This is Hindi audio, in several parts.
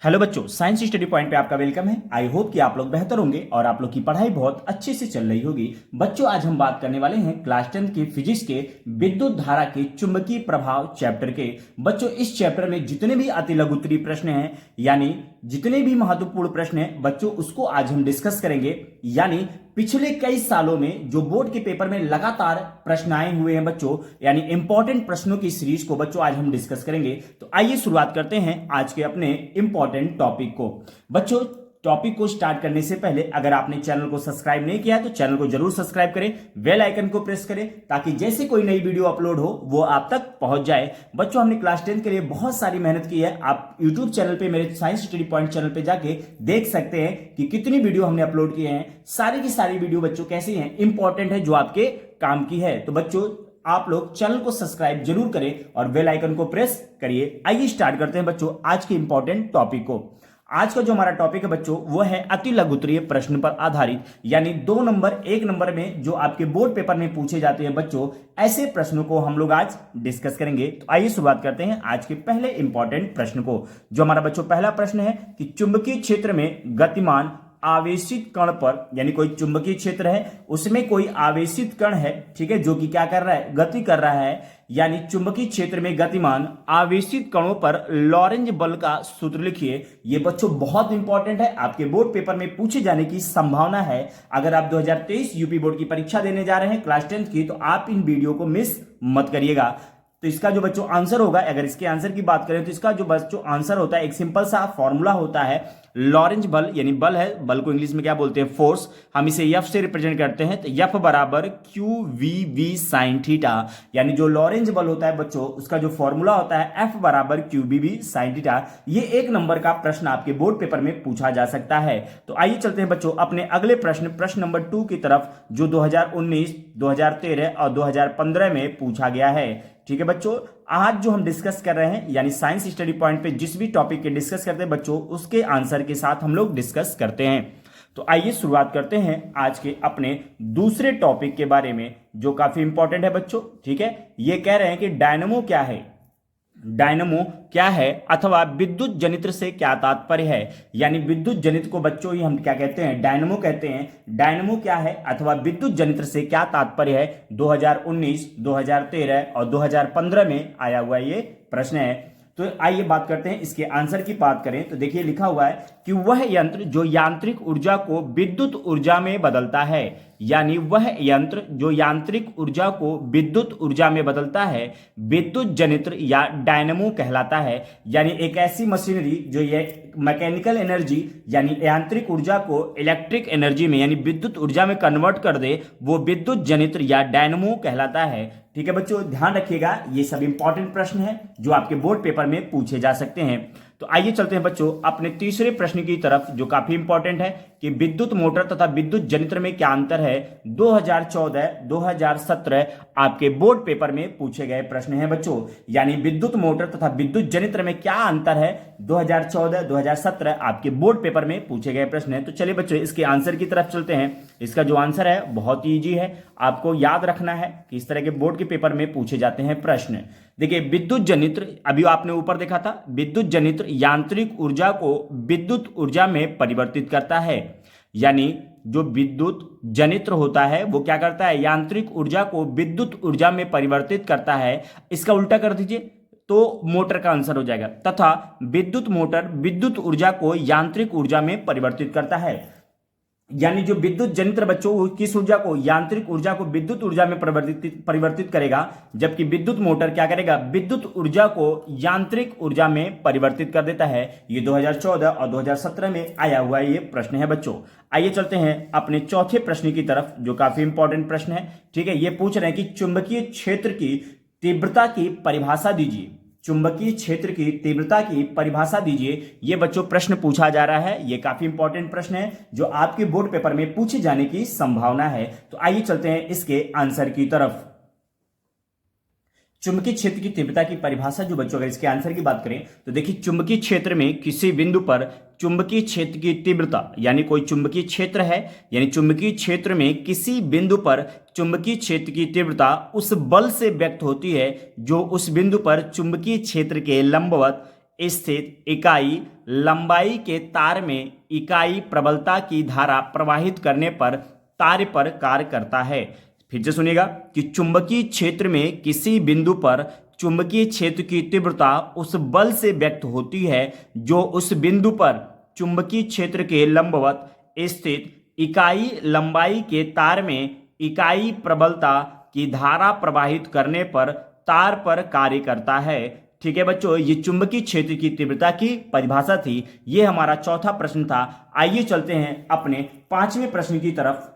हेलो बच्चों, साइंस स्टडी पॉइंट पे आपका वेलकम है। आई होप कि आप लोग बेहतर होंगे और आप लोग की पढ़ाई बहुत अच्छे से चल रही होगी। बच्चों, आज हम बात करने वाले हैं क्लास 10 के फिजिक्स के विद्युत धारा के चुंबकीय प्रभाव चैप्टर के। बच्चों, इस चैप्टर में जितने भी अति लघुत्तरीय प्रश्न हैं, यानी जितने भी महत्वपूर्ण प्रश्न हैं बच्चों, उसको आज हम डिस्कस करेंगे। यानी पिछले कई सालों में जो बोर्ड के पेपर में लगातार प्रश्न आए हुए हैं बच्चों, यानी इंपॉर्टेंट प्रश्नों की सीरीज को बच्चों आज हम डिस्कस करेंगे। तो आइए शुरुआत करते हैं आज के अपने इंपॉर्टेंट टॉपिक को। बच्चों, टॉपिक को स्टार्ट करने से पहले अगर आपने चैनल को सब्सक्राइब नहीं किया है तो चैनल को जरूर सब्सक्राइब करें, बेल आइकन को प्रेस करें ताकि जैसे कोई नई वीडियो अपलोड हो वो आप तक पहुंच जाए। बच्चों, हमने क्लास 10 के लिए बहुत सारी मेहनत की है। आप यूट्यूब चैनल पे, मेरे साइंस स्टडी पॉइंट चैनल पे जाके देख सकते हैं कि कितनी वीडियो हमने अपलोड किए हैं। सारी की सारी वीडियो बच्चों कैसी हैं, इंपॉर्टेंट है, जो आपके काम की है। तो बच्चों, आप लोग चैनल को सब्सक्राइब जरूर करें और बेल आइकन को प्रेस करिए। आइए स्टार्ट करते हैं बच्चों आज के इंपॉर्टेंट टॉपिक को। आज का जो हमारा टॉपिक है बच्चों, वो है अति लघुत्तरीय प्रश्न पर आधारित, यानी 2 नंबर 1 नंबर में जो आपके बोर्ड पेपर में पूछे जाते हैं बच्चों, ऐसे प्रश्नों को हम लोग आज डिस्कस करेंगे। तो आइए शुरुआत करते हैं आज के पहले इंपॉर्टेंट प्रश्न को। जो हमारा बच्चों पहला प्रश्न है कि चुंबकीय क्षेत्र में गतिमान आवेशित कण पर, यानी कोई चुंबकीय क्षेत्र है उसमें कोई आवेशित कण है, ठीक है, जो कि क्या कर रहा है, गति कर रहा है। यानी चुंबकीय क्षेत्र में गतिमान आवेशित कणों पर लॉरेंज बल का सूत्र लिखिए। ये बच्चों बहुत इंपॉर्टेंट है, आपके बोर्ड पेपर में पूछे जाने की संभावना है। अगर आप 2023 यूपी बोर्ड की परीक्षा देने जा रहे हैं क्लास 10 की, तो आप इन वीडियो को मिस मत करिएगा। तो इसका जो बच्चों आंसर होगा, अगर इसके आंसर की बात करें तो इसका जो बच्चों आंसर होता है, एक सिंपल सा फॉर्मूला होता है, लॉरेंज बल, यानी बल है, बल को इंग्लिश में क्या बोलते हैं, फोर्स। हम इसे एफ से रिप्रेजेंट करते हैं, तो एफ बराबर q v v sine theta. यानी जो लॉरेंज बल होता है बच्चों, उसका जो फॉर्मूला होता है एफ बराबर q v v sine theta. ये 1 नंबर का प्रश्न आपके बोर्ड पेपर में पूछा जा सकता है। तो आइए चलते हैं बच्चों अपने अगले प्रश्न नंबर 2 की तरफ, जो 2019, 2013 और 2015 में पूछा गया है। ठीक है बच्चों, आज जो हम डिस्कस कर रहे हैं, यानी साइंस स्टडी पॉइंट पे जिस भी टॉपिक के डिस्कस करते हैं बच्चों, उसके आंसर के साथ हम लोग डिस्कस करते हैं। तो आइए शुरुआत करते हैं आज के अपने दूसरे टॉपिक के बारे में, जो काफी इंपॉर्टेंट है बच्चों। ठीक है, ये कह रहे हैं कि डायनमो क्या है, डायनमो क्या है अथवा विद्युत जनित्र से क्या तात्पर्य है। यानी विद्युत जनित्र को बच्चों ही हम क्या कहते हैं, डायनमो कहते हैं। डायनमो क्या है अथवा विद्युत जनित्र से क्या तात्पर्य है, 2019, 2013 और 2015 में आया हुआ ये प्रश्न है। तो आइए बात करते हैं, इसके आंसर की बात करें तो देखिए लिखा हुआ है कि वह यंत्र जो यांत्रिक ऊर्जा को विद्युत ऊर्जा में बदलता है, यानी वह यंत्र जो यांत्रिक ऊर्जा को विद्युत ऊर्जा में बदलता है, विद्युत जनित्र या डायनमो कहलाता है। यानी एक ऐसी मशीनरी जो ये मैकेनिकल एनर्जी यानी यांत्रिक ऊर्जा को इलेक्ट्रिक एनर्जी में यानी विद्युत ऊर्जा में कन्वर्ट कर दे, वो विद्युत जनित्र या डायनमो कहलाता है। ठीक है बच्चों, ध्यान रखिएगा, ये सब इंपॉर्टेंट प्रश्न है जो आपके बोर्ड पेपर में पूछे जा सकते हैं। तो आइए चलते हैं बच्चों अपने तीसरे प्रश्न की तरफ, जो काफी इंपॉर्टेंट है कि विद्युत मोटर तथा विद्युत जनित्र में क्या अंतर है। 2014, 2017 आपके बोर्ड पेपर में पूछे गए प्रश्न हैं बच्चों। यानी विद्युत मोटर तथा विद्युत जनित्र में क्या अंतर है, 2014, 2017 आपके बोर्ड पेपर में पूछे गए प्रश्न है। तो चलिए बच्चों इसके आंसर की तरफ चलते हैं। इसका जो आंसर है बहुत ईजी है, आपको याद रखना है कि इस तरह के बोर्ड के पेपर में पूछे जाते हैं प्रश्न। देखिए, विद्युत जनित्र, अभी आपने ऊपर देखा था, विद्युत जनित्र यांत्रिक ऊर्जा को विद्युत ऊर्जा में परिवर्तित करता है। यानी जो विद्युत जनित्र होता है वो क्या करता है, यांत्रिक ऊर्जा को विद्युत ऊर्जा में परिवर्तित करता है। इसका उल्टा कर दीजिए तो मोटर का आंसर हो जाएगा, तथा विद्युत मोटर विद्युत ऊर्जा को यांत्रिक ऊर्जा में परिवर्तित करता है। यानी जो विद्युत जनित्र बच्चों किस ऊर्जा को, यांत्रिक ऊर्जा को विद्युत ऊर्जा में परिवर्तित करेगा, जबकि विद्युत मोटर क्या करेगा, विद्युत ऊर्जा को यांत्रिक ऊर्जा में परिवर्तित कर देता है। ये 2014 और 2017 में आया हुआ ये प्रश्न है बच्चों। आइए चलते हैं अपने चौथे प्रश्न की तरफ, जो काफी इंपॉर्टेंट प्रश्न है। ठीक है, ये पूछ रहे हैं कि चुंबकीय क्षेत्र की तीव्रता की परिभाषा दीजिए। चुंबकीय क्षेत्र की तीव्रता की परिभाषा दीजिए, ये बच्चों प्रश्न पूछा जा रहा है। ये काफी इंपॉर्टेंट प्रश्न है जो आपके बोर्ड पेपर में पूछे जाने की संभावना है। तो आइए चलते हैं इसके आंसर की तरफ। चुंबकीय क्षेत्र की तीव्रता की परिभाषा जो बच्चों, अगर इसके आंसर की बात करें तो देखिए, चुंबकीय क्षेत्र में किसी बिंदु पर चुंबकीय क्षेत्र की तीव्रता, यानी कोई चुंबकीय क्षेत्र है, यानी चुंबकीय क्षेत्र में किसी बिंदु पर चुंबकीय क्षेत्र की तीव्रता उस बल से व्यक्त होती है जो उस बिंदु पर चुंबकीय क्षेत्र के लंबवत स्थित इकाई लंबाई के तार में इकाई प्रबलता की धारा प्रवाहित करने पर तार पर कार्य करता है। फिर से सुनिएगा कि चुंबकीय क्षेत्र में किसी बिंदु पर चुंबकीय क्षेत्र की तीव्रता उस बल से व्यक्त होती है जो उस बिंदु पर चुंबकीय क्षेत्र के लंबवत स्थित इकाई लंबाई के तार में इकाई प्रबलता की धारा प्रवाहित करने पर तार पर कार्य करता है। ठीक है बच्चों, ये चुंबकीय क्षेत्र की तीव्रता की परिभाषा थी। ये हमारा चौथा प्रश्न था। आइए चलते हैं अपने पांचवें प्रश्न की तरफ।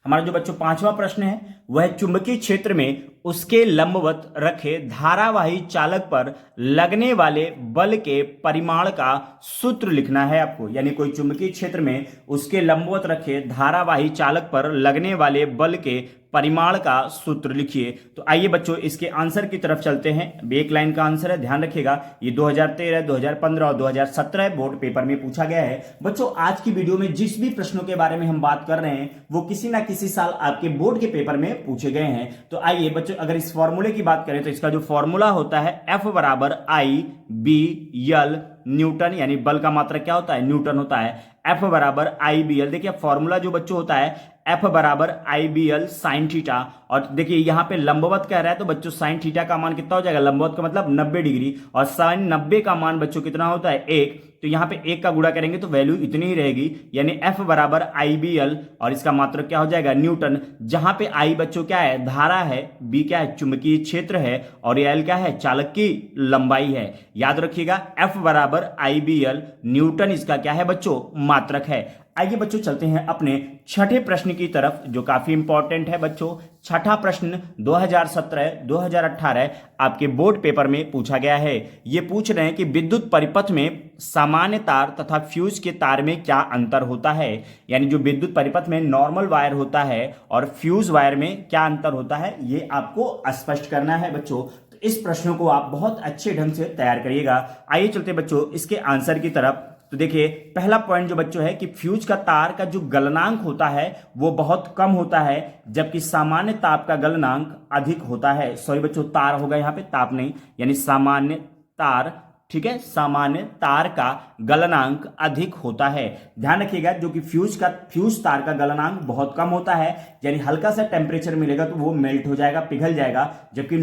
हमारा जो बच्चों पांचवा प्रश्न है वह चुंबकीय क्षेत्र में उसके लंबवत रखे धारावाही चालक पर लगने वाले बल के परिमाण का सूत्र लिखना है आपको। यानी कोई चुंबकीय क्षेत्र में उसके लंबवत रखे धारावाही चालक पर लगने वाले बल के परिमाण का सूत्र लिखिए। तो आइए बच्चों इसके आंसर की तरफ चलते हैं। एक लाइन का आंसर है, ध्यान रखिएगा। ये 2013, 2015 और 2017 बोर्ड पेपर में पूछा गया है। बच्चों आज की वीडियो में जिस भी प्रश्नों के बारे में हम बात कर रहे हैं वो किसी ना किसी साल आपके बोर्ड के पेपर में पूछे गए हैं। तो आइए बच्चों अगर इस फॉर्मूले की बात करें तो इसका जो फॉर्मूला होता है F बराबर I/B/L न्यूटन, यानी बल का मात्रक क्या होता है, न्यूटन होता है। F बराबर I/B/L, देखिए फॉर्मूला जो बच्चों होता है F बराबर I/B/L साइन थीटा। और देखिए यहाँ पे लंबवत कह रहा है तो बच्चों साइन थीटा का मान कितना हो जाएगा, लंबवत का मतलब 90 डिग्री, और साइन 90 का मान बच्चों कितना होता है 1। तो यहाँ पे 1 का गुणा करेंगे तो वैल्यू इतनी ही रहेगी, यानी F बराबर I/B/L और इसका मात्रक क्या हो जाएगा न्यूटन। जहां पे I बच्चों क्या है, धारा है, B क्या है, चुंबकीय क्षेत्र है, और L क्या है, चालक की लंबाई है। याद रखिएगा F बराबर I/B/L न्यूटन इसका क्या है बच्चों, मात्रक है। आइए बच्चों चलते हैं अपने छठे प्रश्न की तरफ जो काफी इंपॉर्टेंट है बच्चों। छठा प्रश्न 2017-2018 आपके बोर्ड पेपर में पूछा गया है। ये पूछ रहे हैं कि विद्युत परिपथ में सामान्य तार तथा फ्यूज के तार में क्या अंतर होता है। यानी जो विद्युत परिपथ में नॉर्मल वायर होता है और फ्यूज वायर में क्या अंतर होता है, ये आपको स्पष्ट करना है बच्चों। तो इस प्रश्न को आप बहुत अच्छे ढंग से तैयार करिएगा। आइए चलते बच्चों इसके आंसर की तरफ। तो देखिए पहला पॉइंट जो बच्चों है कि फ्यूज का तार का जो गलनांक होता है वो बहुत कम होता है, जबकि सामान्य ताप का गलनांक अधिक होता है। सॉरी बच्चों, तार होगा यहाँ पे, ताप नहीं, यानी सामान्य तार। ठीक है, सामान्य तार का गलनांक अधिक होता है। ध्यान रखिएगा जो कि फ्यूज तार का गलनांक बहुत कम होता है, यानी हल्का सा टेम्परेचर मिलेगा तो वो मेल्ट हो जाएगा, पिघल जाएगा, जबकि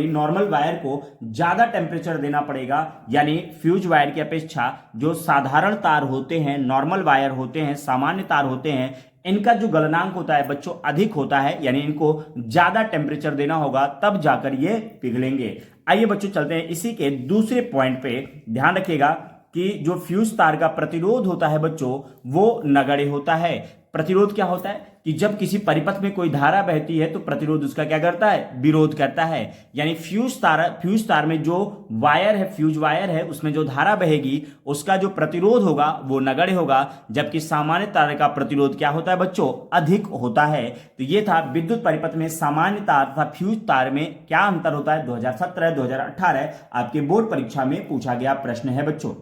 नॉर्मल वायर को ज्यादा टेम्परेचर देना पड़ेगा। यानी फ्यूज वायर की अपेक्षा जो साधारण तार होते हैं, नॉर्मल वायर होते हैं, सामान्य तार होते हैं, इनका जो गलनांक होता है बच्चों अधिक होता है, यानी इनको ज्यादा टेम्परेचर देना होगा तब जाकर ये पिघलेंगे। आइए बच्चों चलते हैं इसी के दूसरे पॉइंट पे। ध्यान रखिएगा कि जो फ्यूज तार का प्रतिरोध होता है बच्चों वो नगण्य होता है। प्रतिरोध क्या होता है कि जब किसी परिपथ में कोई धारा बहती है तो प्रतिरोध उसका क्या करता है, विरोध करता है। यानी फ्यूज तार में जो वायर है, फ्यूज वायर है, उसमें जो धारा बहेगी उसका जो प्रतिरोध होगा वो नगण्य होगा, जबकि सामान्य तार का प्रतिरोध क्या होता है बच्चों, अधिक होता है। तो ये था विद्युत परिपथ में सामान्य तार तथा फ्यूज तार में क्या अंतर होता है। 2017-2018 आपके बोर्ड परीक्षा में पूछा गया प्रश्न है बच्चों।